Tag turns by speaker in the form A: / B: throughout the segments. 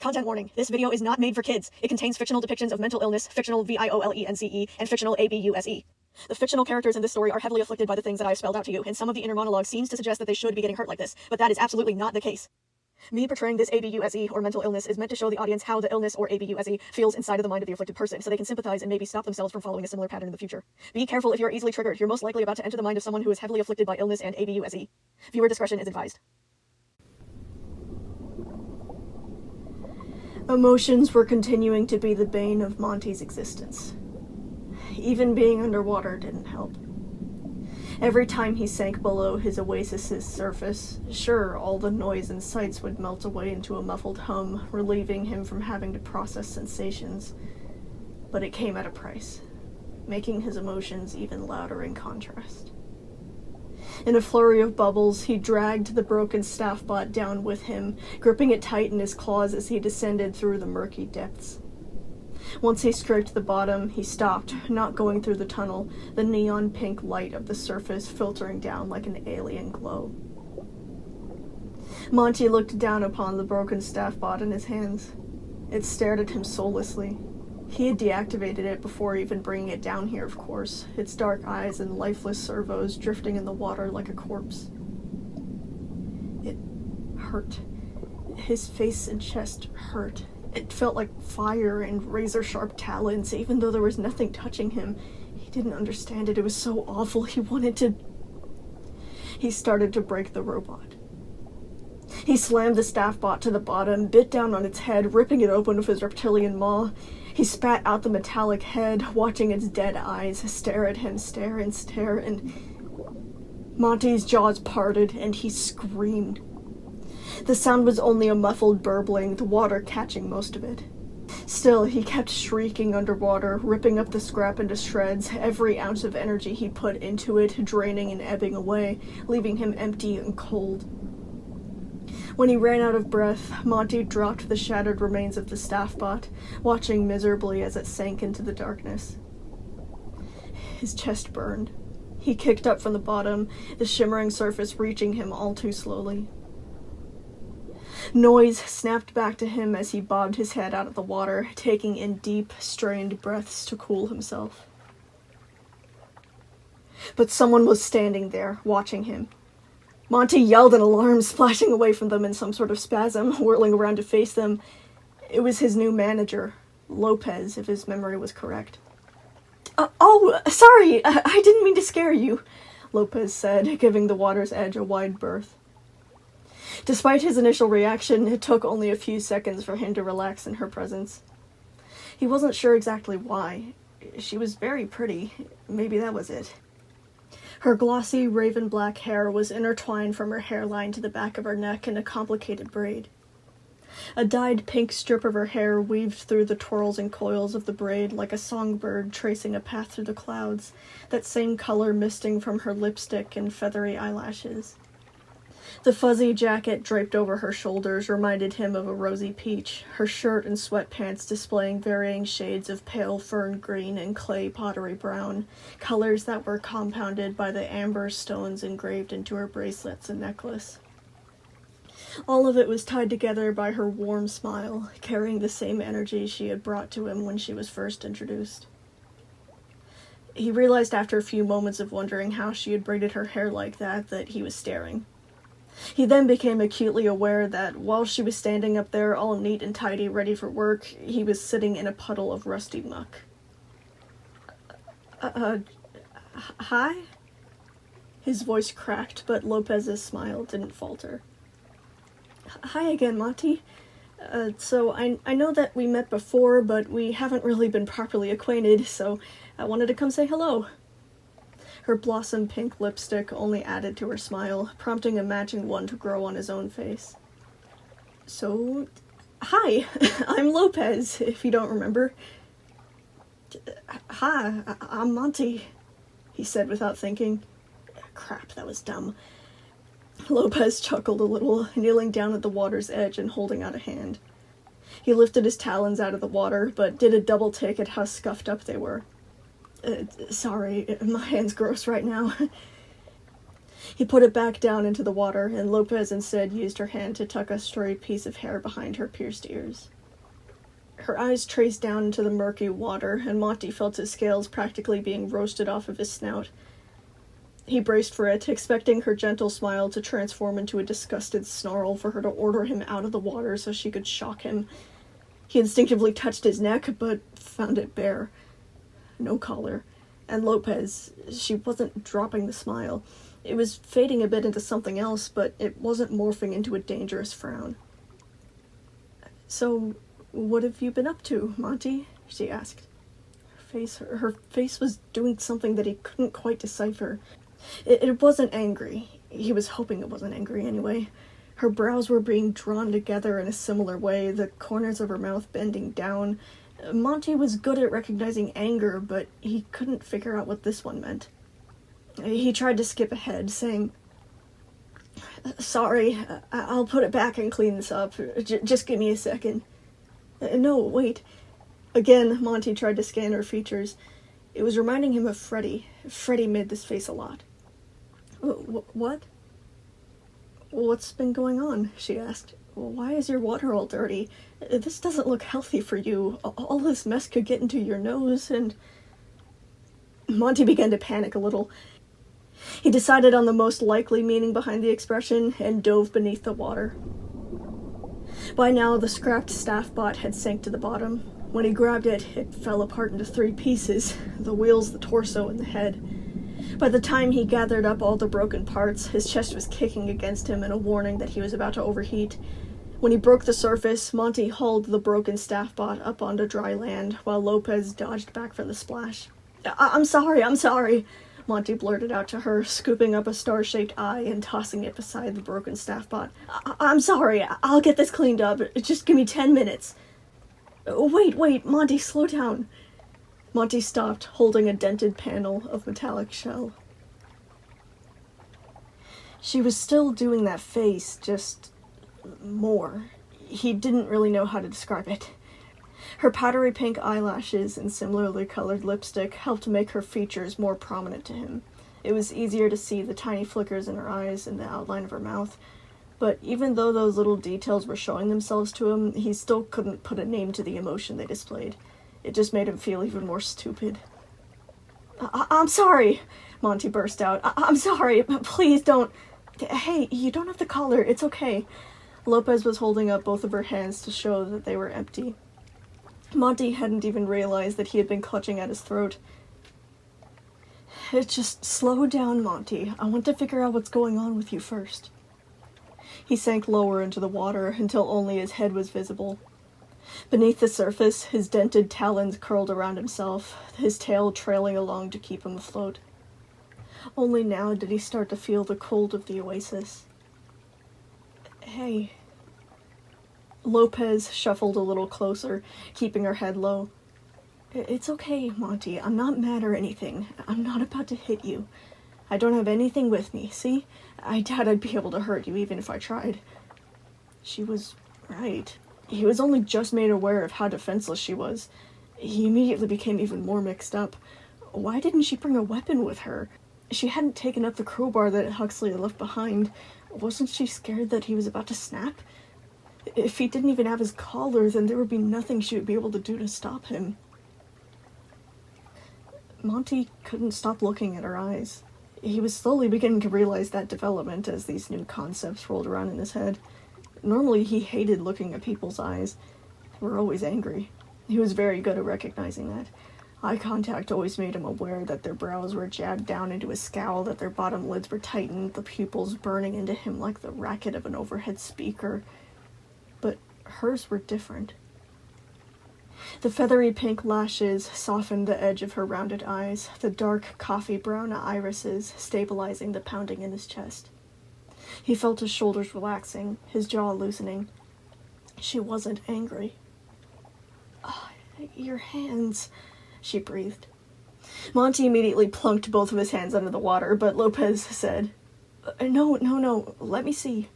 A: Content warning. This video is not made for kids. It contains fictional depictions of mental illness, fictional violence, and fictional abuse. The fictional characters in this story are heavily afflicted by the things that I have spelled out to you, and some of the inner monologue seems to suggest that they should be getting hurt like this, but that is absolutely not the case. Me portraying this abuse or mental illness is meant to show the audience how the illness or abuse feels inside of the mind of the afflicted person, so they can sympathize and maybe stop themselves from following a similar pattern in the future. Be careful if you're easily triggered. You're most likely about to enter the mind of someone who is heavily afflicted by illness and abuse. Viewer discretion is advised. Emotions were continuing to be the bane of Monty's existence. Even being underwater didn't help. Every time he sank below his oasis's surface, sure, all the noise and sights would melt away into a muffled hum, relieving him from having to process sensations. But it came at a price, making his emotions even louder in contrast. In a flurry of bubbles, he dragged the broken staff bot down with him, gripping it tight in his claws as he descended through the murky depths. Once he scraped the bottom, he stopped, not going through the tunnel, the neon pink light of the surface filtering down like an alien glow. Monty looked down upon the broken staff bot in his hands. It stared at him soullessly. He had deactivated it before even bringing it down here, of course, its dark eyes and lifeless servos drifting in the water like a corpse. It hurt. His face and chest hurt. It felt like fire and razor-sharp talons, even though there was nothing touching him. He didn't understand it. It was so awful. He started to break the robot. He slammed the staff bot to the bottom, bit down on its head, ripping it open with his reptilian maw. He spat out the metallic head, watching its dead eyes stare at him, stare, and Monty's jaws parted, and he screamed. The sound was only a muffled burbling, the water catching most of it. Still, he kept shrieking underwater, ripping up the scrap into shreds, every ounce of energy he put into it draining and ebbing away, leaving him empty and cold. When he ran out of breath, Monty dropped the shattered remains of the staff bot, watching miserably as it sank into the darkness. His chest burned. He kicked up from the bottom, the shimmering surface reaching him all too slowly. Noise snapped back to him as he bobbed his head out of the water, taking in deep, strained breaths to cool himself. But someone was standing there, watching him. Monty yelled in alarm, splashing away from them in some sort of spasm, whirling around to face them. It was his new manager, Lopez, if his memory was correct. Sorry, I didn't mean to scare you, Lopez said, giving the water's edge a wide berth. Despite his initial reaction, it took only a few seconds for him to relax in her presence. He wasn't sure exactly why. She was very pretty. Maybe that was it. Her glossy, raven-black hair was intertwined from her hairline to the back of her neck in a complicated braid. A dyed pink strip of her hair weaved through the twirls and coils of the braid like a songbird tracing a path through the clouds, that same color misting from her lipstick and feathery eyelashes. The fuzzy jacket draped over her shoulders reminded him of a rosy peach, her shirt and sweatpants displaying varying shades of pale fern green and clay pottery brown, colors that were compounded by the amber stones engraved into her bracelets and necklace. All of it was tied together by her warm smile, carrying the same energy she had brought to him when she was first introduced. He realized after a few moments of wondering how she had braided her hair like that he was staring. He then became acutely aware that while she was standing up there all neat and tidy, ready for work, he was sitting in a puddle of rusty muck. Hi? His voice cracked, but Lopez's smile didn't falter. Hi again, Monty. So I know that we met before, but we haven't really been properly acquainted, so I wanted to come say hello. Her blossom pink lipstick only added to her smile, prompting a matching one to grow on his own face. So, hi, I'm Lopez, if you don't remember. Hi, I'm Monty, he said without thinking. Crap, that was dumb. Lopez chuckled a little, kneeling down at the water's edge and holding out a hand. He lifted his talons out of the water, but did a double take at how scuffed up they were. Sorry, my hand's gross right now. He put it back down into the water, and Lopez instead used her hand to tuck a stray piece of hair behind her pierced ears. Her eyes traced down into the murky water, and Monty felt his scales practically being roasted off of his snout. He braced for it, expecting her gentle smile to transform into a disgusted snarl for her to order him out of the water so she could shock him. He instinctively touched his neck, but found it bare. No collar. And Lopez, she wasn't dropping the smile. It was fading a bit into something else, but it wasn't morphing into a dangerous frown. "So, what have you been up to, Monty?" she asked. Her face was doing something that he couldn't quite decipher. It wasn't angry. He was hoping it wasn't angry anyway. Her brows were being drawn together in a similar way, the corners of her mouth bending down. Monty was good at recognizing anger, but he couldn't figure out what this one meant. He tried to skip ahead, saying, "Sorry, I'll put it back and clean this up. Just give me a second." "No, wait." Again, Monty tried to scan her features. It was reminding him of Freddy. Freddy made this face a lot. What? "What's been going on?" she asked. "Why is your water all dirty? This doesn't look healthy for you. All this mess could get into your nose and..." Monty began to panic a little. He decided on the most likely meaning behind the expression and dove beneath the water. By now, the scrapped staff bot had sank to the bottom. When he grabbed it, it fell apart into 3 pieces, the wheels, the torso, and the head. By the time he gathered up all the broken parts, his chest was kicking against him in a warning that he was about to overheat. When he broke the surface, Monty hauled the broken staff bot up onto dry land, while Lopez dodged back for the splash. I'm sorry, Monty blurted out to her, scooping up a star-shaped eye and tossing it beside the broken staff bot. I'm sorry, I'll get this cleaned up. Just give me 10 minutes. Wait, Monty, slow down. Monty stopped, holding a dented panel of metallic shell. She was still doing that face, just more. He didn't really know how to describe it. Her powdery pink eyelashes and similarly colored lipstick helped make her features more prominent to him. It was easier to see the tiny flickers in her eyes and the outline of her mouth. But even though those little details were showing themselves to him, he still couldn't put a name to the emotion they displayed. It just made him feel even more stupid. I'm sorry, Monty burst out. I'm sorry, but please don't... Hey, you don't have the collar, it's okay. Lopez was holding up both of her hands to show that they were empty. Monty hadn't even realized that he had been clutching at his throat. Just slow down, Monty. I want to figure out what's going on with you first. He sank lower into the water until only his head was visible. Beneath the surface, his dented talons curled around himself, his tail trailing along to keep him afloat. Only now did he start to feel the cold of the oasis. Hey. Lopez shuffled a little closer, keeping her head low. It's okay, Monty. I'm not mad or anything. I'm not about to hit you. I don't have anything with me, see? I doubt I'd be able to hurt you even if I tried. She was right. He was only just made aware of how defenseless she was. He immediately became even more mixed up. Why didn't she bring a weapon with her? She hadn't taken up the crowbar that Huxley had left behind. Wasn't she scared that he was about to snap? If he didn't even have his collar, then there would be nothing she would be able to do to stop him. Monty couldn't stop looking at her eyes. He was slowly beginning to realize that development as these new concepts rolled around in his head. Normally, he hated looking at people's eyes. They were always angry. He was very good at recognizing that. Eye contact always made him aware that their brows were jabbed down into a scowl, that their bottom lids were tightened, the pupils burning into him like the racket of an overhead speaker. But hers were different. The feathery pink lashes softened the edge of her rounded eyes, the dark coffee brown irises stabilizing the pounding in his chest. He felt his shoulders relaxing, his jaw loosening. She wasn't angry. Your hands, she breathed. Monty immediately plunked both of his hands under the water, but Lopez said, No, let me see.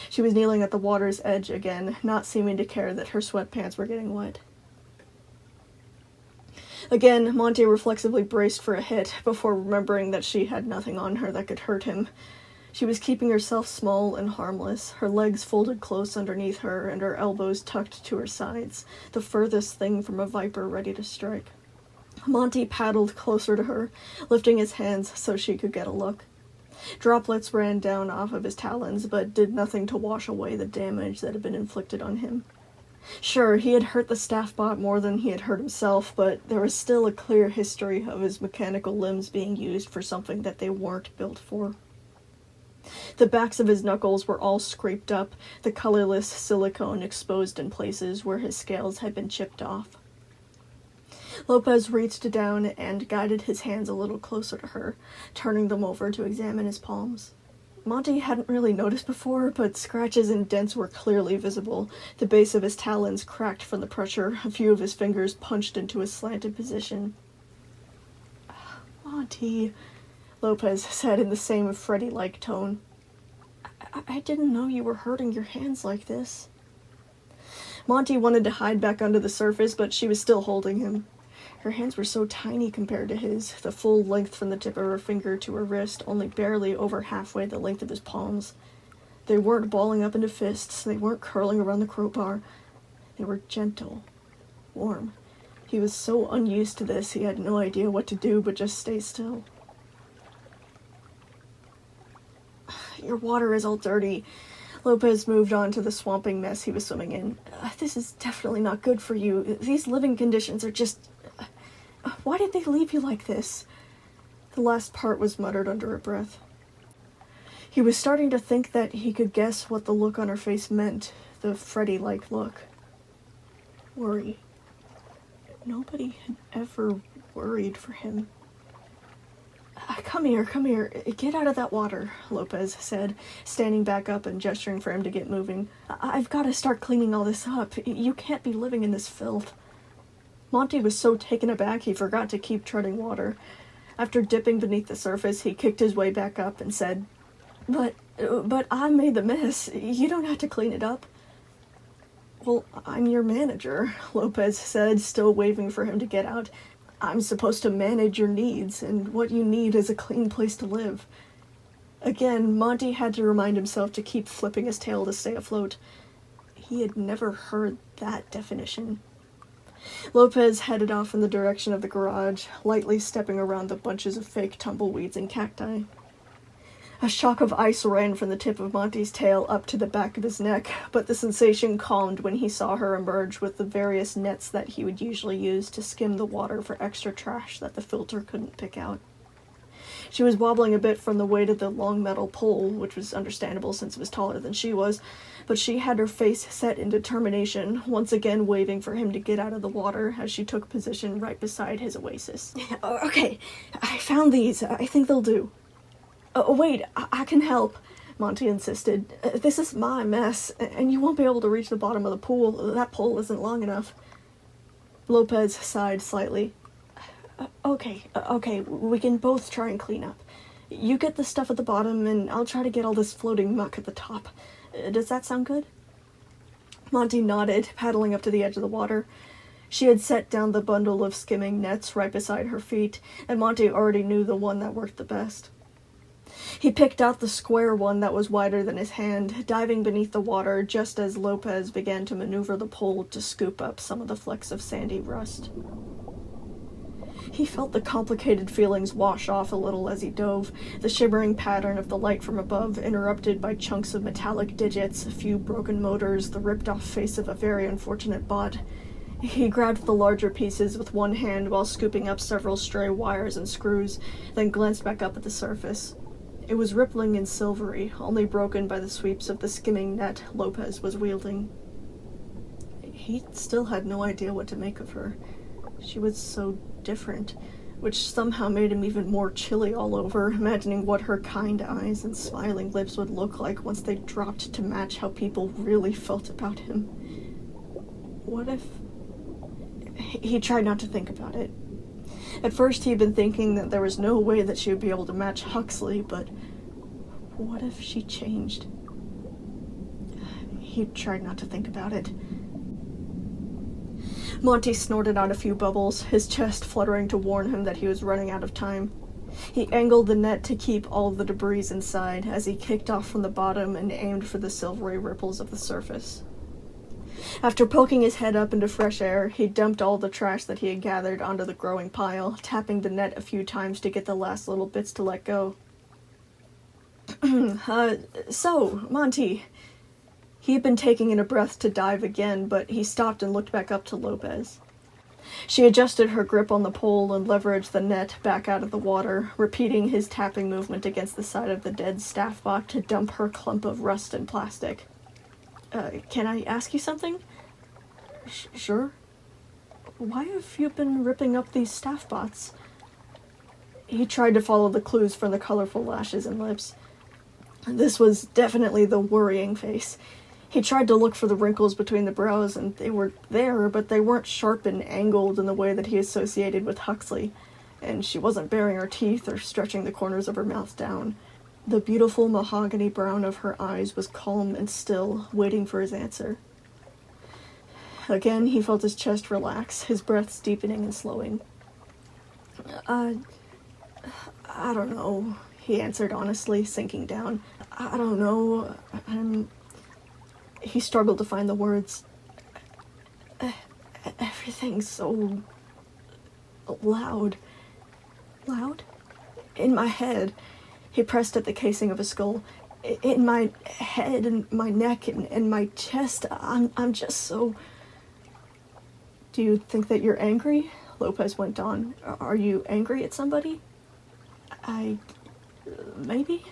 A: She was kneeling at the water's edge again, not seeming to care that her sweatpants were getting wet. Again, Monty reflexively braced for a hit before remembering that she had nothing on her that could hurt him. She was keeping herself small and harmless, her legs folded close underneath her and her elbows tucked to her sides, the furthest thing from a viper ready to strike. Monty paddled closer to her, lifting his hands so she could get a look. Droplets ran down off of his talons, but did nothing to wash away the damage that had been inflicted on him. Sure, he had hurt the staff bot more than he had hurt himself, but there was still a clear history of his mechanical limbs being used for something that they weren't built for. The backs of his knuckles were all scraped up, the colorless silicone exposed in places where his scales had been chipped off. Lopez reached down and guided his hands a little closer to her, turning them over to examine his palms. Monty hadn't really noticed before, but scratches and dents were clearly visible, the base of his talons cracked from the pressure, a few of his fingers punched into a slanted position. "Monty," Lopez said in the same Freddy-like tone. I didn't know you were hurting your hands like this." Monty wanted to hide back under the surface, but she was still holding him. Her hands were so tiny compared to his, the full length from the tip of her finger to her wrist, only barely over halfway the length of his palms. They weren't balling up into fists, they weren't curling around the crowbar. They were gentle, warm. He was so unused to this, he had no idea what to do but just stay still. "Your water is all dirty." Lopez moved on to the swamping mess he was swimming in. "This is definitely not good for you. These living conditions are just... Why did they leave you like this?" The last part was muttered under her breath. He was starting to think that he could guess what the look on her face meant, the Freddy-like look. Worry. Nobody had ever worried for him. Come here. Get out of that water," Lopez said, standing back up and gesturing for him to get moving. "I've got to start cleaning all this up. You can't be living in this filth." Monty was so taken aback he forgot to keep treading water. After dipping beneath the surface, he kicked his way back up and said, But I made the mess. You don't have to clean it up." "Well, I'm your manager," Lopez said, still waving for him to get out. "I'm supposed to manage your needs, and what you need is a clean place to live." Again, Monty had to remind himself to keep flipping his tail to stay afloat. He had never heard that definition. Lopez headed off in the direction of the garage, lightly stepping around the bunches of fake tumbleweeds and cacti. A shock of ice ran from the tip of Monty's tail up to the back of his neck, but the sensation calmed when he saw her emerge with the various nets that he would usually use to skim the water for extra trash that the filter couldn't pick out. She was wobbling a bit from the weight of the long metal pole, which was understandable since it was taller than she was, but she had her face set in determination, once again waving for him to get out of the water as she took position right beside his oasis. "Okay, I found these. I think they'll do." Wait, I can help," Monty insisted. "This is my mess, and you won't be able to reach the bottom of the pool. That pole isn't long enough." Lopez sighed slightly. Okay, we can both try and clean up. You get the stuff at the bottom, and I'll try to get all this floating muck at the top. Does that sound good?" Monty nodded, paddling up to the edge of the water. She had set down the bundle of skimming nets right beside her feet, and Monty already knew the one that worked the best. He picked out the square one that was wider than his hand, diving beneath the water just as Lopez began to maneuver the pole to scoop up some of the flecks of sandy rust. He felt the complicated feelings wash off a little as he dove, the shimmering pattern of the light from above interrupted by chunks of metallic digits, a few broken motors, the ripped-off face of a very unfortunate bot. He grabbed the larger pieces with one hand while scooping up several stray wires and screws, then glanced back up at the surface. It was rippling and silvery, only broken by the sweeps of the skimming net Lopez was wielding. He still had no idea what to make of her. She was so different, which somehow made him even more chilly all over, imagining what her kind eyes and smiling lips would look like once they dropped to match how people really felt about him. What if... He tried not to think about it. At first he'd been thinking that there was no way that she would be able to match Huxley, but what if she changed? He tried not to think about it. Monty snorted out a few bubbles, his chest fluttering to warn him that he was running out of time. He angled the net to keep all the debris inside as he kicked off from the bottom and aimed for the silvery ripples of the surface. After poking his head up into fresh air, he dumped all the trash that he had gathered onto the growing pile, tapping the net a few times to get the last little bits to let go. So, Monty. He had been taking in a breath to dive again, but he stopped and looked back up to Lopez. She adjusted her grip on the pole and leveraged the net back out of the water, repeating his tapping movement against the side of the dead staff bot to dump her clump of rust and plastic. Can I ask you something? Sure. Why have you been ripping up these staff bots? He tried to follow the clues from the colorful lashes and lips. This was definitely the worrying face. He tried to look for the wrinkles between the brows, and they were there, but they weren't sharp and angled in the way that he associated with Huxley, and she wasn't baring her teeth or stretching the corners of her mouth down. The beautiful mahogany brown of her eyes was calm and still, waiting for his answer. Again, he felt his chest relax, his breaths deepening and slowing. I don't know, he answered honestly, sinking down. I don't know, He struggled to find the words. Everything's so loud. Loud? In my head. He pressed at the casing of his skull. In my head and my neck and my chest, I'm just so... Do you think that you're angry? Lopez went on. Are you angry at somebody? Maybe?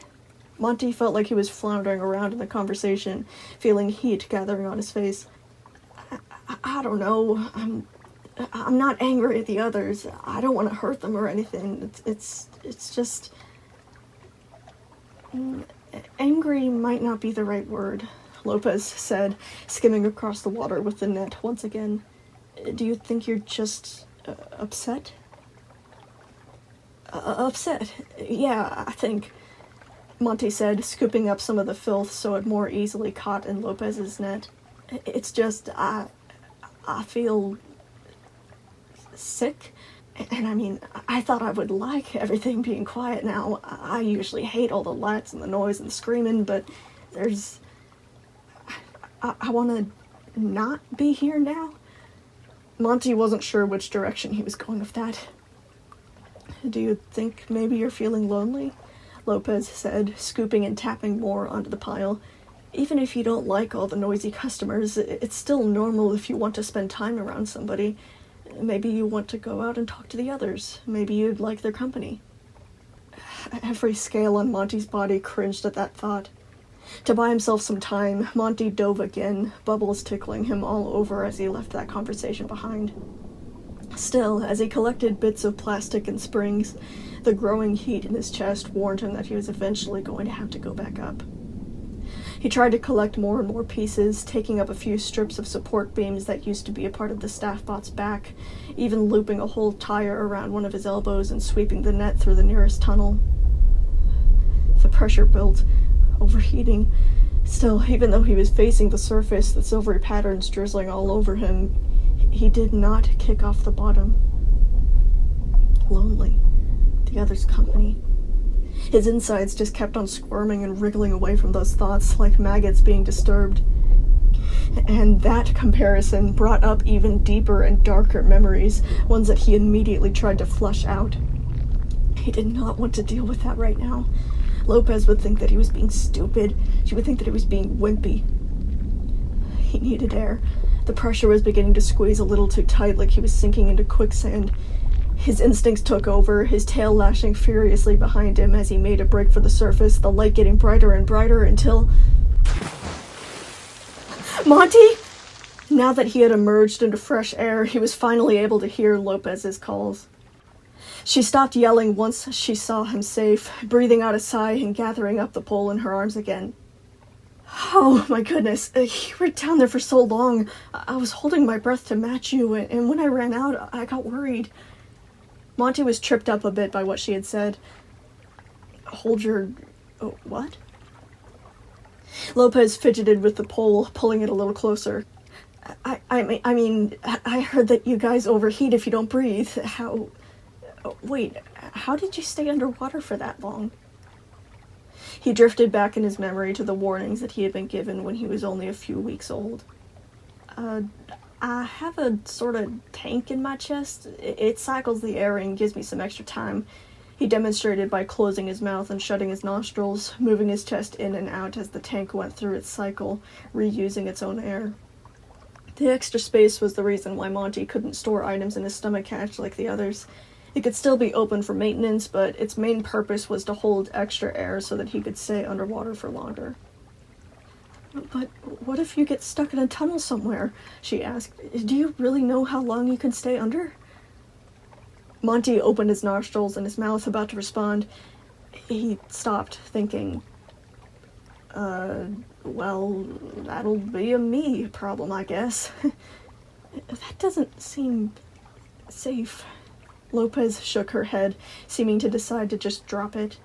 A: Monty felt like he was floundering around in the conversation, feeling heat gathering on his face. I don't know. I'm not angry at the others. I don't want to hurt them or anything. It's just... Angry might not be the right word, Lopez said, skimming across the water with the net once again. Do you think you're just upset? Upset? Yeah, I think, Monty said, scooping up some of the filth so it more easily caught in Lopez's net. It's just, I feel sick. And I mean, I thought I would like everything being quiet now. I usually hate all the lights and the noise and the screaming, but there's... I want to not be here now. Monty wasn't sure which direction he was going with that. Do you think maybe you're feeling lonely? Lopez said, scooping and tapping more onto the pile. Even if you don't like all the noisy customers, it's still normal if you want to spend time around somebody. Maybe you want to go out and talk to the others. Maybe you'd like their company. Every scale on Monty's body cringed at that thought. To buy himself some time, Monty dove again, bubbles tickling him all over as he left that conversation behind. Still, as he collected bits of plastic and springs, the growing heat in his chest warned him that he was eventually going to have to go back up. He tried to collect more and more pieces, taking up a few strips of support beams that used to be a part of the staff bot's back, even looping a whole tire around one of his elbows and sweeping the net through the nearest tunnel. The pressure built, overheating. Still, even though he was facing the surface, the silvery patterns drizzling all over him, he did not kick off the bottom. Lonely. The other's company. His insides just kept on squirming and wriggling away from those thoughts like maggots being disturbed. And that comparison brought up even deeper and darker memories, ones that he immediately tried to flush out. He did not want to deal with that right now. Lopez would think that he was being stupid. She would think that he was being wimpy. He needed air. The pressure was beginning to squeeze a little too tight, like he was sinking into quicksand. His instincts took over, his tail lashing furiously behind him as he made a break for the surface, the light getting brighter and brighter until... Monty? Now that he had emerged into fresh air, he was finally able to hear Lopez's calls. She stopped yelling once she saw him safe, breathing out a sigh and gathering up the pole in her arms again. Oh my goodness, you were down there for so long. I was holding my breath to match you, and when I ran out, I got worried. Monty was tripped up a bit by what she had said. Hold your... Oh, what? Lopez fidgeted with the pole, pulling it a little closer. I heard that you guys overheat if you don't breathe. Wait, how did you stay underwater for that long? He drifted back in his memory to the warnings that he had been given when he was only a few weeks old. I have a sort of tank in my chest. It cycles the air and gives me some extra time. He demonstrated by closing his mouth and shutting his nostrils, moving his chest in and out as the tank went through its cycle, reusing its own air. The extra space was the reason why Monty couldn't store items in his stomach hatch like the others. It could still be open for maintenance, but its main purpose was to hold extra air so that he could stay underwater for longer. But what if you get stuck in a tunnel somewhere? She asked. Do you really know how long you can stay under? Monty opened his nostrils and his mouth, about to respond. He stopped, thinking, well, that'll be a me problem, I guess. That doesn't seem safe. Lopez shook her head, seeming to decide to just drop it.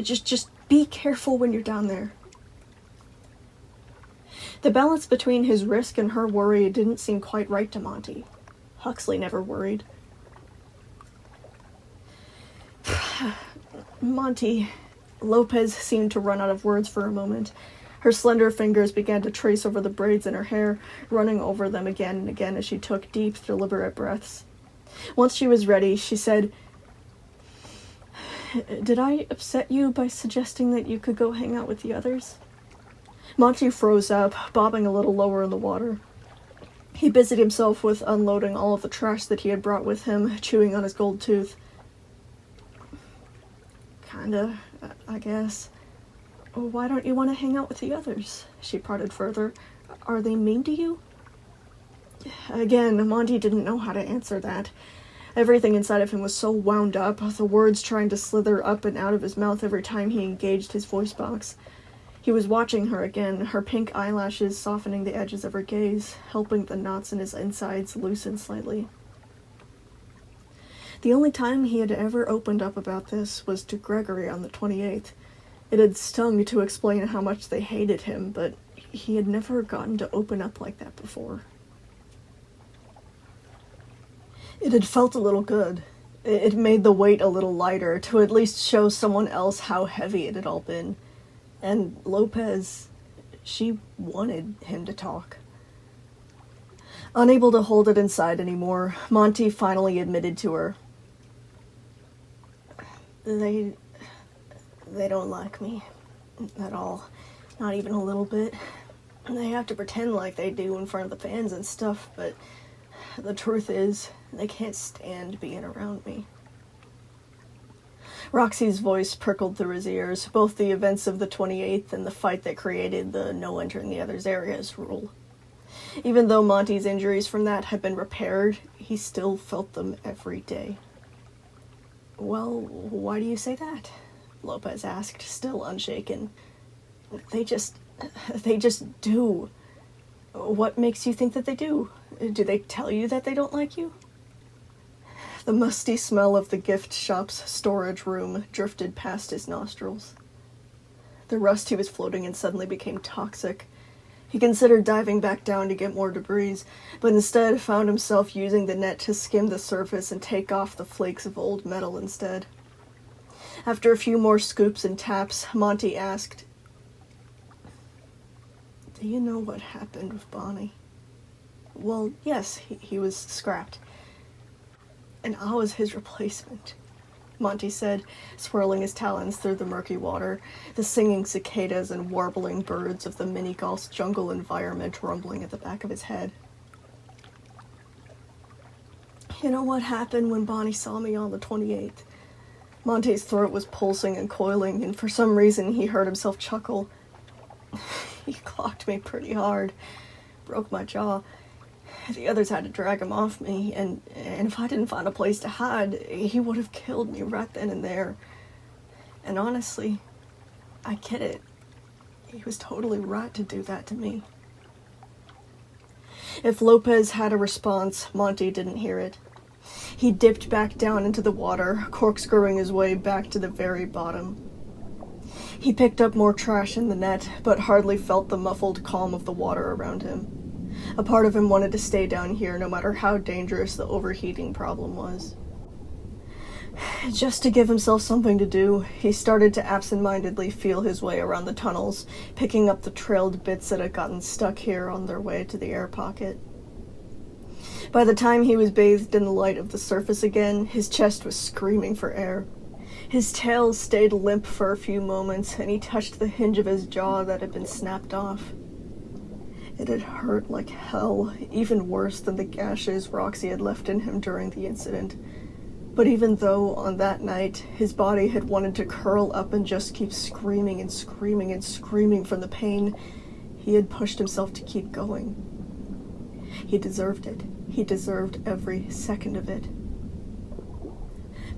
A: Just be careful when you're down there. The balance between his risk and her worry didn't seem quite right to Monty. Huxley never worried. Monty. Lopez seemed to run out of words for a moment. Her slender fingers began to trace over the braids in her hair, running over them again and again as she took deep, deliberate breaths. Once she was ready, she said, "Did I upset you by suggesting that you could go hang out with the others?" Monty froze up, bobbing a little lower in the water. He busied himself with unloading all of the trash that he had brought with him, chewing on his gold tooth. Kinda, I guess. Why don't you want to hang out with the others? She prodded further. Are they mean to you? Again, Monty didn't know how to answer that. Everything inside of him was so wound up, the words trying to slither up and out of his mouth every time he engaged his voice box. He was watching her again, her pink eyelashes softening the edges of her gaze, helping the knots in his insides loosen slightly. The only time he had ever opened up about this was to Gregory on the 28th. It had stung to explain how much they hated him, but he had never gotten to open up like that before. It had felt a little good. It made the weight a little lighter, to at least show someone else how heavy it had all been. And Lopez, she wanted him to talk. Unable to hold it inside anymore, Monty finally admitted to her. They don't like me at all. Not even a little bit. They have to pretend like they do in front of the fans and stuff, but the truth is, they can't stand being around me. Roxy's voice prickled through his ears, both the events of the 28th and the fight that created the no entering the other's areas rule. Even though Monty's injuries from that had been repaired, he still felt them every day. Well, why do you say that? Lopez asked, still unshaken. They just do. What makes you think that they do? Do they tell you that they don't like you? The musty smell of the gift shop's storage room drifted past his nostrils. The rust he was floating in suddenly became toxic. He considered diving back down to get more debris, but instead found himself using the net to skim the surface and take off the flakes of old metal instead. After a few more scoops and taps, Monty asked, "Do you know what happened with Bonnie?" Well, yes, he was scrapped. And I was his replacement, Monty said, swirling his talons through the murky water, the singing cicadas and warbling birds of the mini-golf's jungle environment rumbling at the back of his head. You know what happened when Bonnie saw me on the 28th? Monty's throat was pulsing and coiling, and for some reason he heard himself chuckle. He clocked me pretty hard, broke my jaw. The others had to drag him off me, and if I didn't find a place to hide, he would have killed me right then and there. And honestly, I get it. He was totally right to do that to me. If Lopez had a response, Monty didn't hear it. He dipped back down into the water, corkscrewing his way back to the very bottom. He picked up more trash in the net, but hardly felt the muffled calm of the water around him. A part of him wanted to stay down here no matter how dangerous the overheating problem was. Just to give himself something to do, he started to absent-mindedly feel his way around the tunnels, picking up the trailed bits that had gotten stuck here on their way to the air pocket. By the time he was bathed in the light of the surface again, his chest was screaming for air. His tail stayed limp for a few moments, and he touched the hinge of his jaw that had been snapped off. It had hurt like hell, even worse than the gashes Roxy had left in him during the incident. But even though, on that night, his body had wanted to curl up and just keep screaming and screaming and screaming from the pain, he had pushed himself to keep going. He deserved it. He deserved every second of it.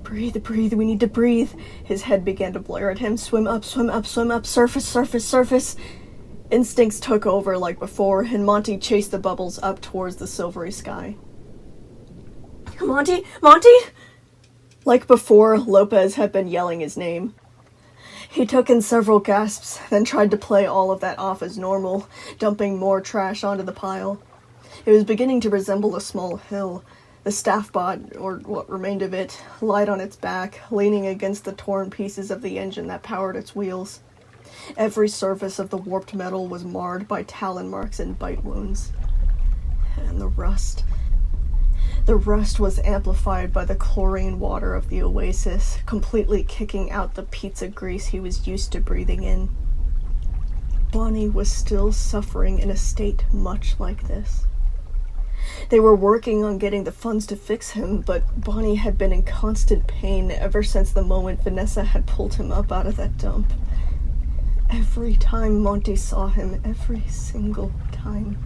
A: Breathe, breathe, we need to breathe. His head began to blare at him. Swim up, swim up, swim up, surface, surface, surface. Instincts took over like before, and Monty chased the bubbles up towards the silvery sky. Monty? Monty? Like before, Lopez had been yelling his name. He took in several gasps, then tried to play all of that off as normal, dumping more trash onto the pile. It was beginning to resemble a small hill. The staff bot, or what remained of it, lied on its back, leaning against the torn pieces of the engine that powered its wheels. Every surface of the warped metal was marred by talon marks and bite wounds. And the rust. The rust was amplified by the chlorine water of the oasis, completely kicking out the pizza grease he was used to breathing in. Bonnie was still suffering in a state much like this. They were working on getting the funds to fix him, but Bonnie had been in constant pain ever since the moment Vanessa had pulled him up out of that dump. Every time Monty saw him, every single time.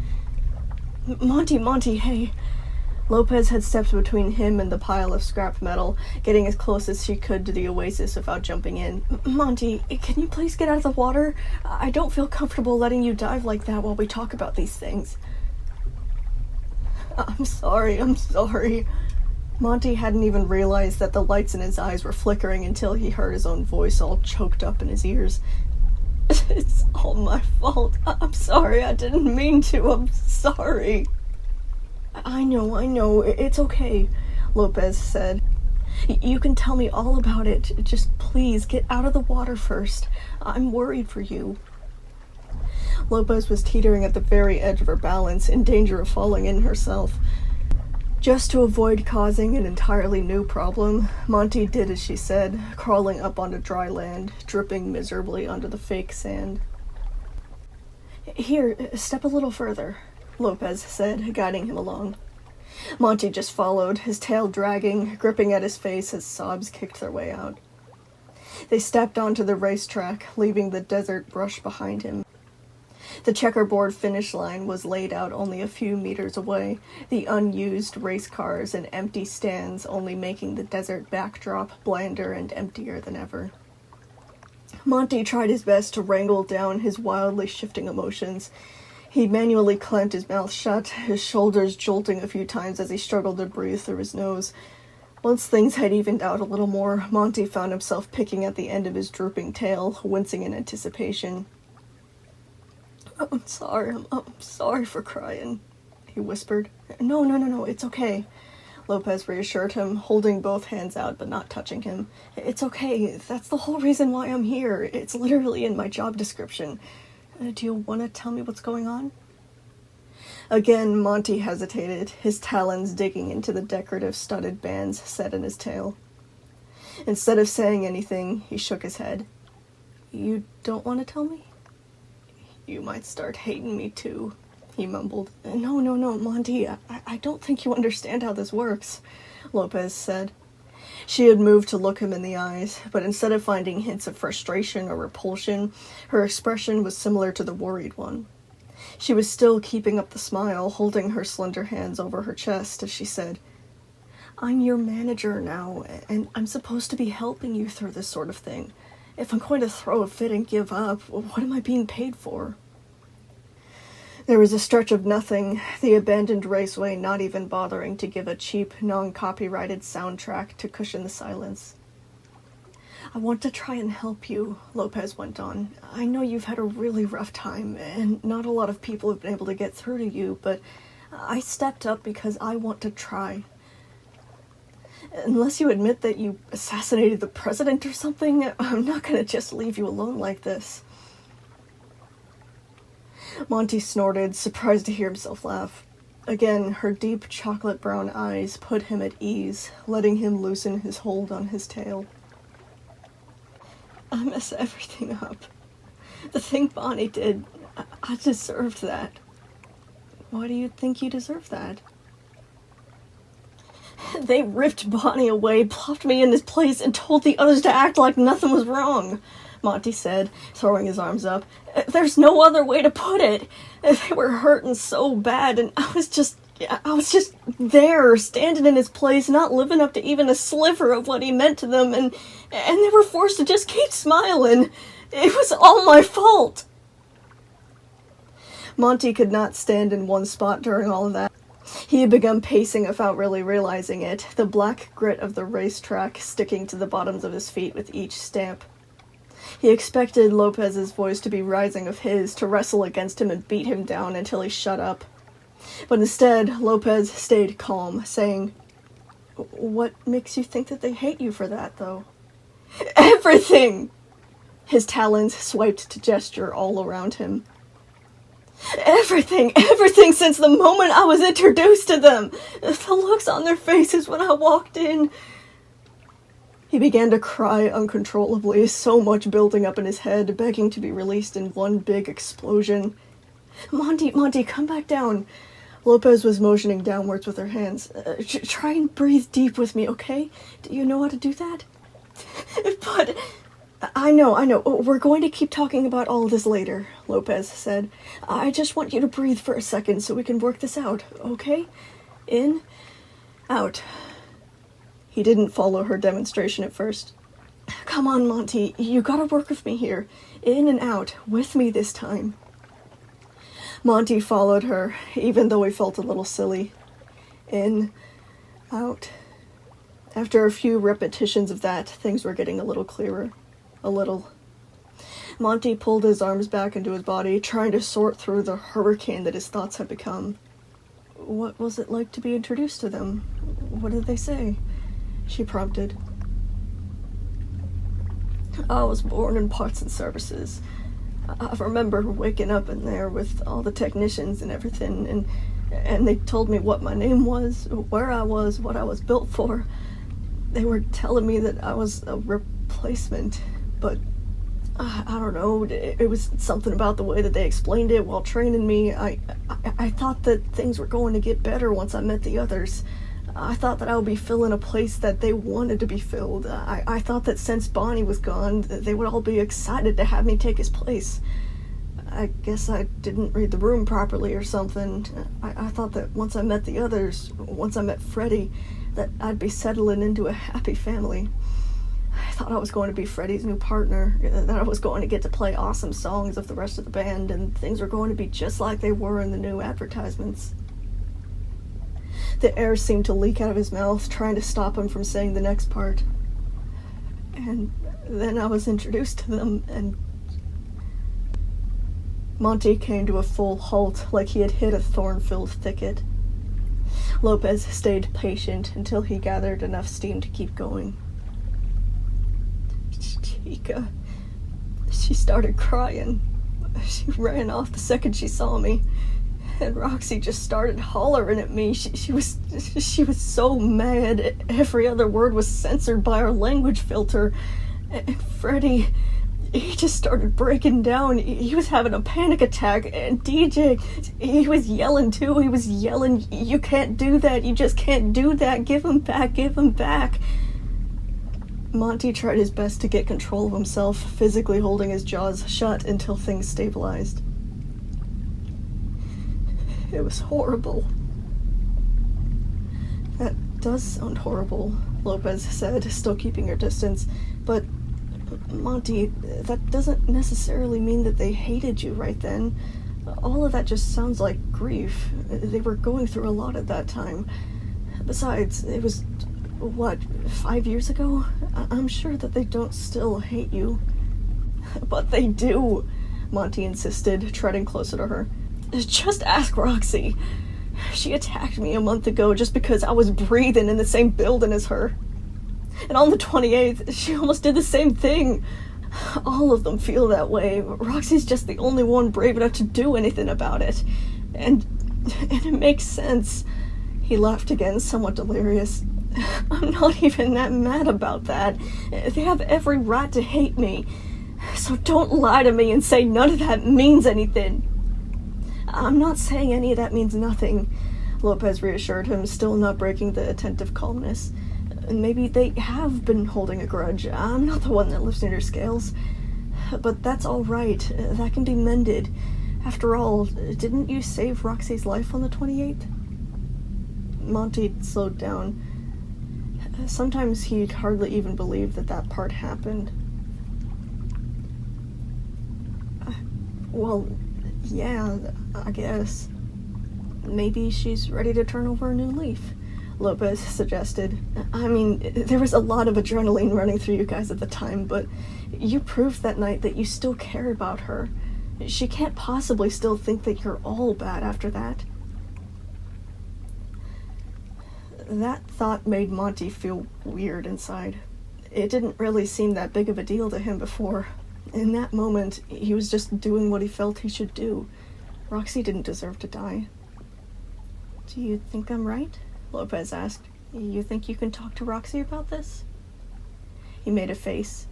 A: Monty, hey. Lopez had stepped between him and the pile of scrap metal, getting as close as she could to the oasis without jumping in. Monty, can you please get out of the water? I don't feel comfortable letting you dive like that while we talk about these things. I'm sorry. Monty hadn't even realized that the lights in his eyes were flickering until he heard his own voice all choked up in his ears. It's all my fault. I'm sorry. I didn't mean to. I'm sorry. I know. It's okay, Lopez said. You can tell me all about it. Just please get out of the water first. I'm worried for you. Lopez was teetering at the very edge of her balance, in danger of falling in herself. Just to avoid causing an entirely new problem, Monty did as she said, crawling up onto dry land, dripping miserably onto the fake sand. Here, step a little further, Lopez said, guiding him along. Monty just followed, his tail dragging, gripping at his face as sobs kicked their way out. They stepped onto the racetrack, leaving the desert brush behind him. The checkerboard finish line was laid out only a few meters away, the unused race cars and empty stands only making the desert backdrop blander and emptier than ever. Monty tried his best to wrangle down his wildly shifting emotions. He manually clamped his mouth shut, his shoulders jolting a few times as he struggled to breathe through his nose. Once things had evened out a little more, Monty found himself picking at the end of his drooping tail, wincing in anticipation. I'm sorry for crying, he whispered. No, it's okay, Lopez reassured him, holding both hands out but not touching him. It's okay, that's the whole reason why I'm here. It's literally in my job description. Do you want to tell me what's going on? Again, Monty hesitated, his talons digging into the decorative studded bands set in his tail. Instead of saying anything, he shook his head. You don't want to tell me? You might start hating me too, he mumbled. No, Monty, I don't think you understand how this works, Lopez said. She had moved to look him in the eyes, but instead of finding hints of frustration or repulsion, her expression was similar to the worried one. She was still keeping up the smile, holding her slender hands over her chest as she said, I'm your manager now, and I'm supposed to be helping you through this sort of thing. If I'm going to throw a fit and give up, what am I being paid for? There was a stretch of nothing, the abandoned raceway not even bothering to give a cheap, non-copyrighted soundtrack to cushion the silence. I want to try and help you, Lopez went on. I know you've had a really rough time, and not a lot of people have been able to get through to you, but I stepped up because I want to try. Unless you admit that you assassinated the president or something, I'm not gonna just leave you alone like this. Monty snorted, surprised to hear himself laugh. Again, her deep chocolate brown eyes put him at ease, letting him loosen his hold on his tail. I mess everything up. The thing Bonnie did, I deserved that. Why do you think you deserve that? They ripped Bonnie away, plopped me in his place, and told the others to act like nothing was wrong, Monty said, throwing his arms up. There's no other way to put it. They were hurting so bad, and I was just there, standing in his place, not living up to even a sliver of what he meant to them, and they were forced to just keep smiling. It was all my fault. Monty could not stand in one spot during all of that. He had begun pacing without really realizing it, the black grit of the racetrack sticking to the bottoms of his feet with each stamp. He expected Lopez's voice to be rising of his, to wrestle against him and beat him down until he shut up. But instead, Lopez stayed calm, saying, "What makes you think that they hate you for that, though?" "Everything!" His talons swiped to gesture all around him. Everything since the moment I was introduced to them. The looks on their faces when I walked in." He began to cry uncontrollably, so much building up in his head, begging to be released in one big explosion. Monty, come back down." Lopez was motioning downwards with her hands. Try and breathe deep with me, okay? Do you know how to do that?" "But..." I know. We're going to keep talking about all of this later," Lopez said. "I just want you to breathe for a second so we can work this out, okay? In, out." He didn't follow her demonstration at first. "Come on, Monty, you gotta work with me here. In and out, with me this time." Monty followed her, even though he felt a little silly. In, out. After a few repetitions of that, things were getting a little clearer. A little. Monty pulled his arms back into his body, trying to sort through the hurricane that his thoughts had become. What was it like to be introduced to them? What did they say? She prompted. "I was born in parts and services. I remember waking up in there with all the technicians and everything, and they told me what my name was, where I was, what I was built for. They were telling me that I was a replacement, but I don't know, it was something about the way that they explained it while training me. I thought that things were going to get better once I met the others. I thought that I would be filling a place that they wanted to be filled. I thought that since Bonnie was gone, they would all be excited to have me take his place. I guess I didn't read the room properly or something. I thought that once I met the others, once I met Freddie, that I'd be settling into a happy family. I thought I was going to be Freddie's new partner, that I was going to get to play awesome songs with the rest of the band, and things were going to be just like they were in the new advertisements." The air seemed to leak out of his mouth, trying to stop him from saying the next part. "And then I was introduced to them, and..." Monty came to a full halt, like he had hit a thorn-filled thicket. Lopez stayed patient until he gathered enough steam to keep going. "Chica..." She started crying. She ran off the second she saw me. And Roxy just started hollering at me. She was so mad. Every other word was censored by our language filter. And Freddie, he just started breaking down. He was having a panic attack. And DJ, he was yelling too. He was yelling, "You can't do that. You just can't do that. Give him back. Give him back." Monty tried his best to get control of himself, physically holding his jaws shut until things stabilized. It was horrible. "That does sound horrible," Lopez said, still keeping her distance. "But, Monty, that doesn't necessarily mean that they hated you right then. All of that just sounds like grief. They were going through a lot at that time. Besides, it was What, 5 years ago? I'm sure that they don't still hate you. But they do, Monty insisted, treading closer to her. Just ask Roxy. She attacked me a month ago just because I was breathing in the same building as her. And on the 28th, she almost did the same thing. All of them feel that way. Roxy's just the only one brave enough to do anything about it. And it makes sense. He laughed again, somewhat delirious. I'm not even that mad about that. They have every right to hate me. So don't lie to me and say none of that means anything. I'm not saying any of that means nothing, Lopez reassured him, still not breaking the attentive calmness. Maybe they have been holding a grudge. I'm not the one that lifts in your scales. But that's all right. That can be mended. After all, didn't you save Roxy's life on the 28th? Monty slowed down. Sometimes he'd hardly even believe that part happened. Well, yeah, I guess. Maybe she's ready to turn over a new leaf, Lopez suggested. I mean, there was a lot of adrenaline running through you guys at the time, but you proved that night that you still care about her. She can't possibly still think that you're all bad after that. That thought made Monty feel weird inside. It didn't really seem that big of a deal to him before. In that moment, he was just doing what he felt he should do. Roxy didn't deserve to die. Do you think I'm right? Lopez asked. You think you can talk to Roxy about this? He made a face.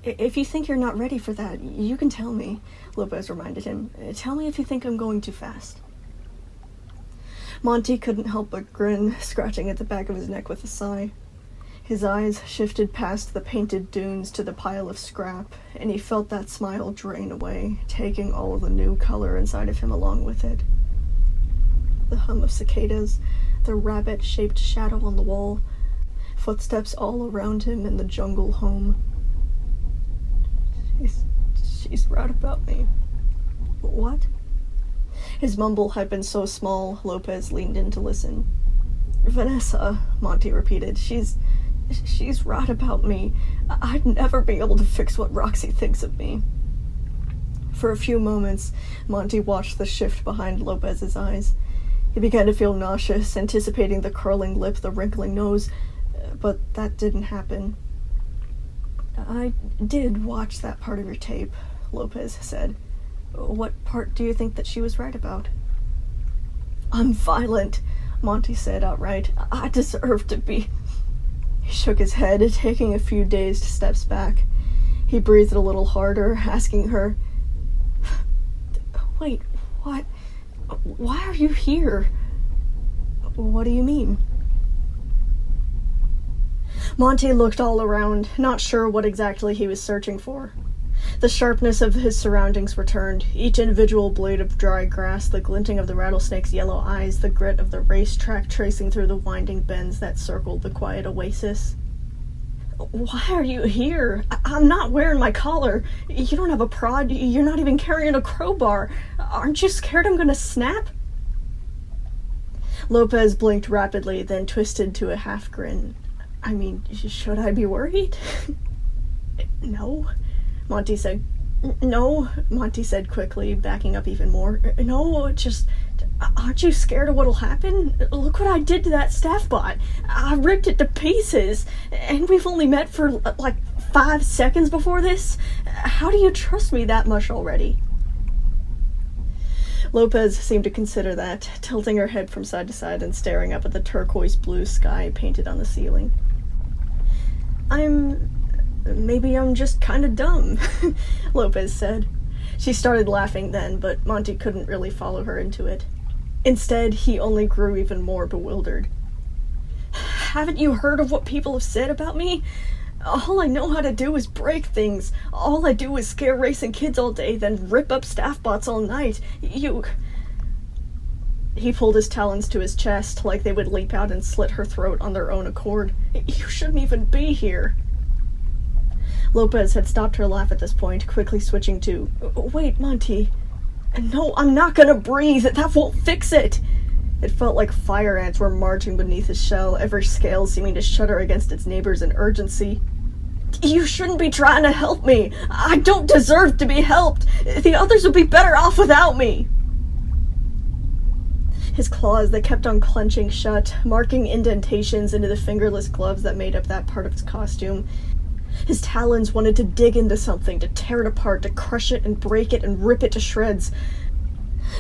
A: If you think you're not ready for that, you can tell me, Lopez reminded him. Tell me if you think I'm going too fast. Monty couldn't help but grin, scratching at the back of his neck with a sigh. His eyes shifted past the painted dunes to the pile of scrap, and he felt that smile drain away, taking all of the new color inside of him along with it. The hum of cicadas, the rabbit-shaped shadow on the wall, footsteps all around him in the jungle home. She's right about me. What? His mumble had been so small, Lopez leaned in to listen. Vanessa, Monty repeated. She's right about me. I'd never be able to fix what Roxy thinks of me. For a few moments, Monty watched the shift behind Lopez's eyes. He began to feel nauseous, anticipating the curling lip, the wrinkling nose, but that didn't happen. I did watch that part of your tape, Lopez said. What part do you think that she was right about? I'm violent, Monty said outright. I deserve to be. He shook his head, taking a few dazed steps back. He breathed a little harder, asking her, Wait, what? Why are you here? What do you mean? Monty looked all around, not sure what exactly he was searching for. The sharpness of his surroundings returned, each individual blade of dry grass, the glinting of the rattlesnake's yellow eyes, the grit of the racetrack tracing through the winding bends that circled the quiet oasis. Why are you here? I'm not wearing my collar. You don't have a prod. You're not even carrying a crowbar. Aren't you scared I'm gonna snap? Lopez blinked rapidly, then twisted to a half grin. I mean, should I be worried? No, Monty said. No, Monty said quickly, backing up even more. No, just, aren't you scared of what'll happen? Look what I did to that staff bot. I ripped it to pieces, and we've only met for, 5 seconds before this. How do you trust me that much already? Lopez seemed to consider that, tilting her head from side to side and staring up at the turquoise blue sky painted on the ceiling. Maybe I'm just kind of dumb, Lopez said. She started laughing then, but Monty couldn't really follow her into it. Instead, he only grew even more bewildered. Haven't you heard of what people have said about me? All I know how to do is break things. All I do is scare racing kids all day, then rip up staff bots all night. He pulled his talons to his chest like they would leap out and slit her throat on their own accord. You shouldn't even be here. Lopez had stopped her laugh at this point, quickly switching to, Wait, Monty. No, I'm not gonna breathe. That won't fix it. It felt like fire ants were marching beneath his shell, every scale seeming to shudder against its neighbors in urgency. You shouldn't be trying to help me. I don't deserve to be helped. The others would be better off without me. His claws, they kept on clenching shut, marking indentations into the fingerless gloves that made up that part of his costume. His talons wanted to dig into something, to tear it apart, to crush it and break it and rip it to shreds.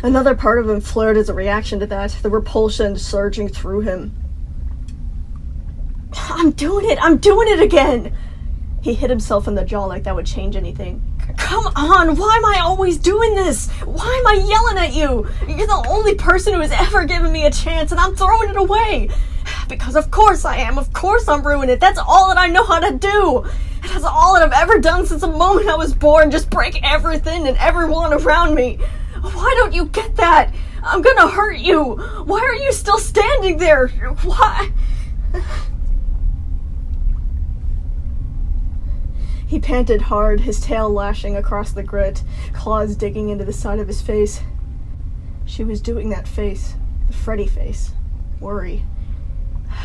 A: Another part of him flared as a reaction to that, the repulsion surging through him. I'm doing it again! He hit himself in the jaw like that would change anything. Come on, why am I always doing this? Why am I yelling at you? You're the only person who has ever given me a chance, and I'm throwing it away. Because of course I am. Of course I'm ruining it. That's all that I know how to do. And that's all that I've ever done since the moment I was born. Just break everything and everyone around me. Why don't you get that? I'm gonna hurt you. Why are you still standing there? Why? He panted hard, his tail lashing across the grit, claws digging into the side of his face. She was doing that face, the Freddy face, worry.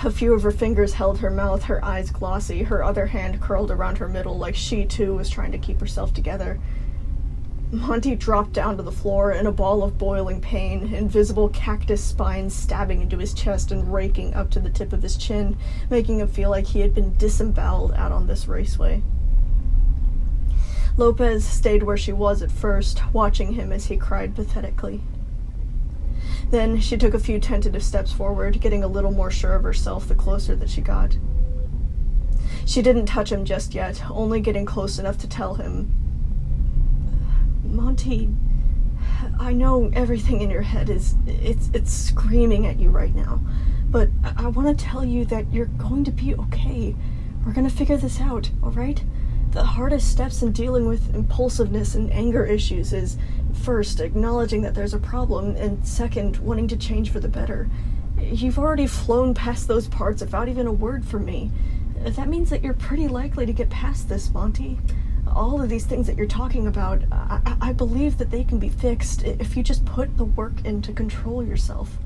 A: A few of her fingers held her mouth, her eyes glossy, her other hand curled around her middle like she too was trying to keep herself together. Monty dropped down to the floor in a ball of boiling pain, invisible cactus spines stabbing into his chest and raking up to the tip of his chin, making him feel like he had been disemboweled out on this raceway. Lopez stayed where she was at first, watching him as he cried pathetically. Then she took a few tentative steps forward, getting a little more sure of herself the closer that she got. She didn't touch him just yet, only getting close enough to tell him, Monty, I know everything in your head it's screaming at you right now, but I want to tell you that you're going to be okay. We're going to figure this out, alright? The hardest steps in dealing with impulsiveness and anger issues is, first, acknowledging that there's a problem, and second, wanting to change for the better. You've already flown past those parts without even a word from me. That means that you're pretty likely to get past this, Monty. All of these things that you're talking about, I believe that they can be fixed if you just put the work in to control yourself.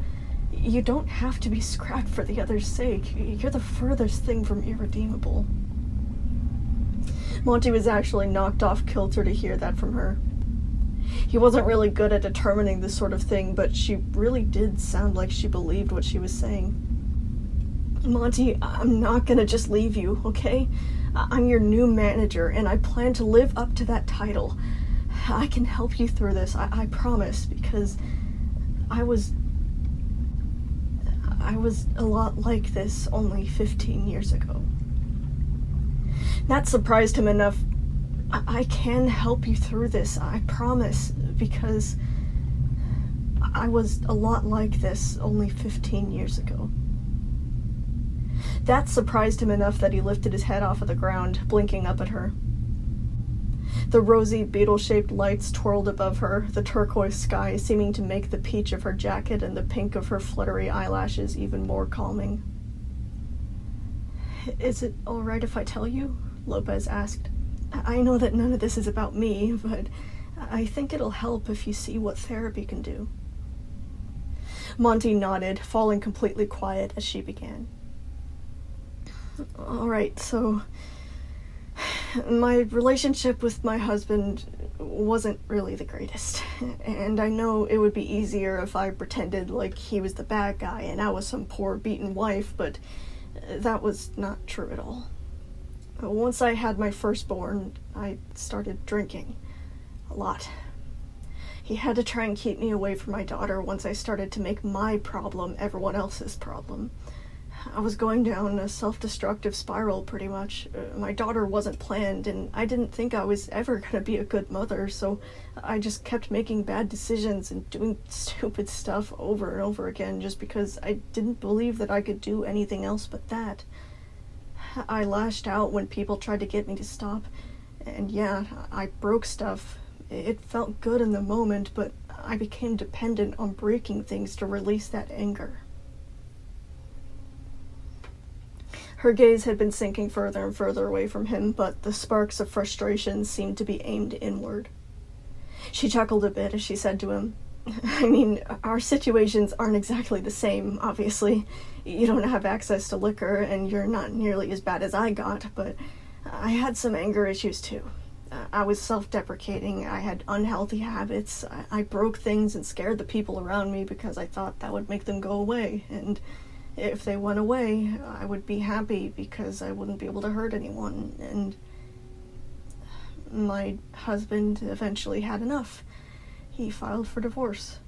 A: You don't have to be scrapped for the other's sake. You're the furthest thing from irredeemable. Monty was actually knocked off kilter to hear that from her. He wasn't really good at determining this sort of thing, but she really did sound like she believed what she was saying. Monty, I'm not gonna just leave you, okay? I'm your new manager, and I plan to live up to that title. I can help you through this, I promise, because I was a lot like this only 15 years ago. That surprised him enough. I can help you through this, I promise, because I was a lot like this only 15 years ago. That surprised him enough that he lifted his head off of the ground, blinking up at her. The rosy, beetle-shaped lights twirled above her, the turquoise sky seeming to make the peach of her jacket and the pink of her fluttery eyelashes even more calming. Is it all right if I tell you? Lopez asked. I know that none of this is about me, but I think it'll help if you see what therapy can do. Monty nodded, falling completely quiet as she began. All right, so my relationship with my husband wasn't really the greatest, and I know it would be easier if I pretended like he was the bad guy and I was some poor beaten wife, but that was not true at all. Once I had my firstborn, I started drinking. A lot. He had to try and keep me away from my daughter once I started to make my problem everyone else's problem. I was going down a self-destructive spiral, pretty much. My daughter wasn't planned, and I didn't think I was ever gonna be a good mother, so I just kept making bad decisions and doing stupid stuff over and over again just because I didn't believe that I could do anything else but that. I lashed out when people tried to get me to stop, and yeah, I broke stuff. It felt good in the moment, but I became dependent on breaking things to release that anger. Her gaze had been sinking further and further away from him, but the sparks of frustration seemed to be aimed inward. She chuckled a bit as she said to him, I mean, our situations aren't exactly the same, obviously. You don't have access to liquor, and you're not nearly as bad as I got, but I had some anger issues too. I was self-deprecating, I had unhealthy habits, I broke things and scared the people around me because I thought that would make them go away, and if they went away, I would be happy because I wouldn't be able to hurt anyone, and my husband eventually had enough. He filed for divorce.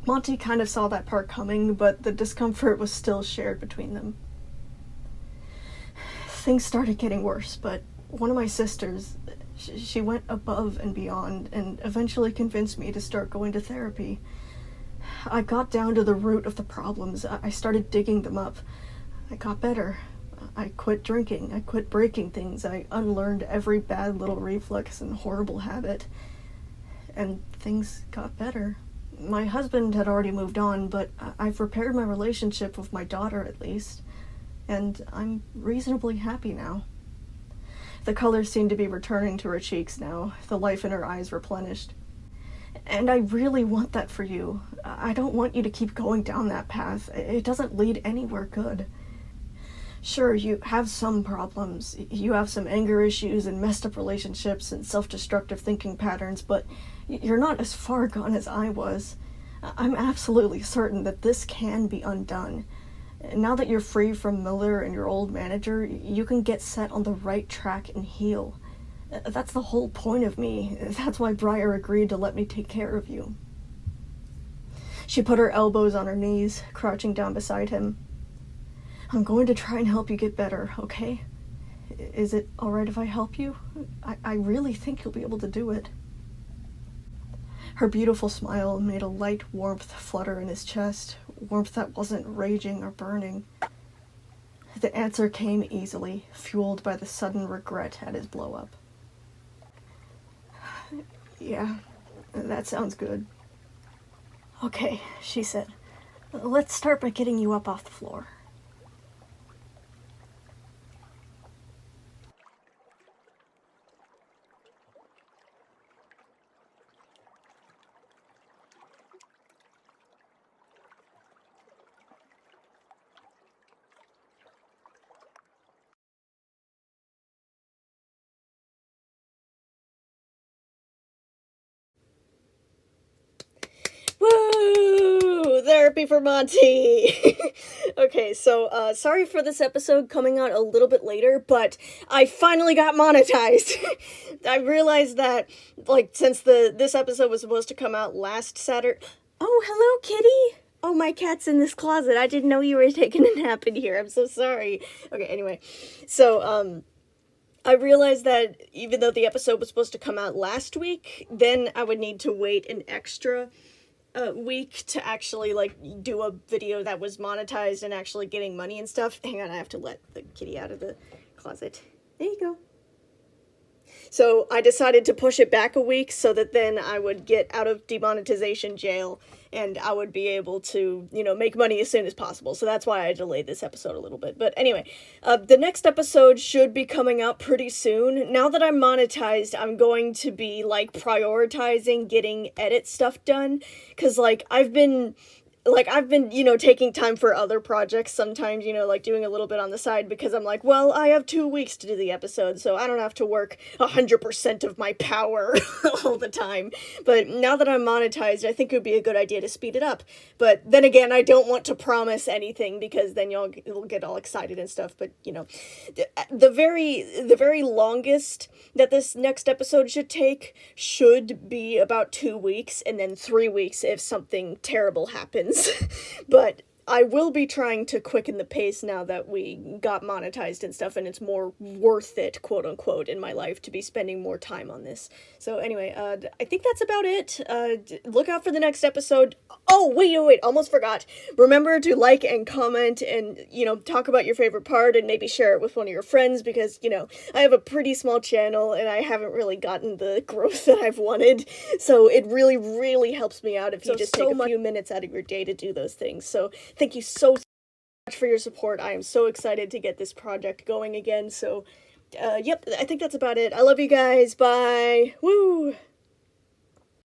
A: Monty kind of saw that part coming, but the discomfort was still shared between them. Things started getting worse, but one of my sisters, she went above and beyond and eventually convinced me to start going to therapy. I got down to the root of the problems. I started digging them up. I got better. I quit drinking. I quit breaking things. I unlearned every bad little reflex and horrible habit. And things got better. My husband had already moved on, but I've repaired my relationship with my daughter at least. And I'm reasonably happy now. The colors seemed to be returning to her cheeks now, the life in her eyes replenished. And I really want that for you. I don't want you to keep going down that path. It doesn't lead anywhere good. Sure, you have some problems. You have some anger issues and messed up relationships and self-destructive thinking patterns, but you're not as far gone as I was. I'm absolutely certain that this can be undone. Now that you're free from Miller and your old manager, you can get set on the right track and heal. That's the whole point of me. That's why Briar agreed to let me take care of you. She put her elbows on her knees, crouching down beside him. I'm going to try and help you get better, okay? Is it alright if I help you? I really think you'll be able to do it. Her beautiful smile made a light warmth flutter in his chest, warmth that wasn't raging or burning. The answer came easily, fueled by the sudden regret at his blow-up. Yeah, that sounds good. Okay, she said. Let's start by getting you up off the floor. Woo! Therapy for Monty! Okay, so, sorry for this episode coming out a little bit later, but I finally got monetized! I realized that, since this episode was supposed to come out last Saturday... Oh, hello, kitty! Oh, my cat's in this closet. I didn't know you were taking a nap in here. I'm so sorry. Okay, anyway. So, I realized that even though the episode was supposed to come out last week, then I would need to wait an extra week to actually do a video that was monetized and actually getting money and stuff. Hang on, I have to let the kitty out of the closet. There you go. So I decided to push it back a week so that then I would get out of demonetization jail and I would be able to, make money as soon as possible. So that's why I delayed this episode a little bit. But anyway, the next episode should be coming out pretty soon. Now that I'm monetized, I'm going to be, prioritizing getting edit stuff done. Because, I've been, taking time for other projects sometimes, doing a little bit on the side because I'm like, well, I have 2 weeks to do the episode, so I don't have to work 100% of my power all the time. But now that I'm monetized, I think it would be a good idea to speed it up. But then again, I don't want to promise anything because then you'll get all excited and stuff. But, the very longest that this next episode should be about 2 weeks, and then 3 weeks if something terrible happens. But I will be trying to quicken the pace now that we got monetized and stuff, and it's more worth it, quote unquote, in my life to be spending more time on this. So anyway, I think that's about it. Look out for the next episode. Oh, wait, almost forgot. Remember to like and comment and, talk about your favorite part and maybe share it with one of your friends because, I have a pretty small channel and I haven't really gotten the growth that I've wanted. So it really, really helps me out if you just take a few minutes out of your day to do those things. So thank you so much for your support. I am so excited to get this project going again. So, yep, I think that's about it. I love you guys. Bye. Woo!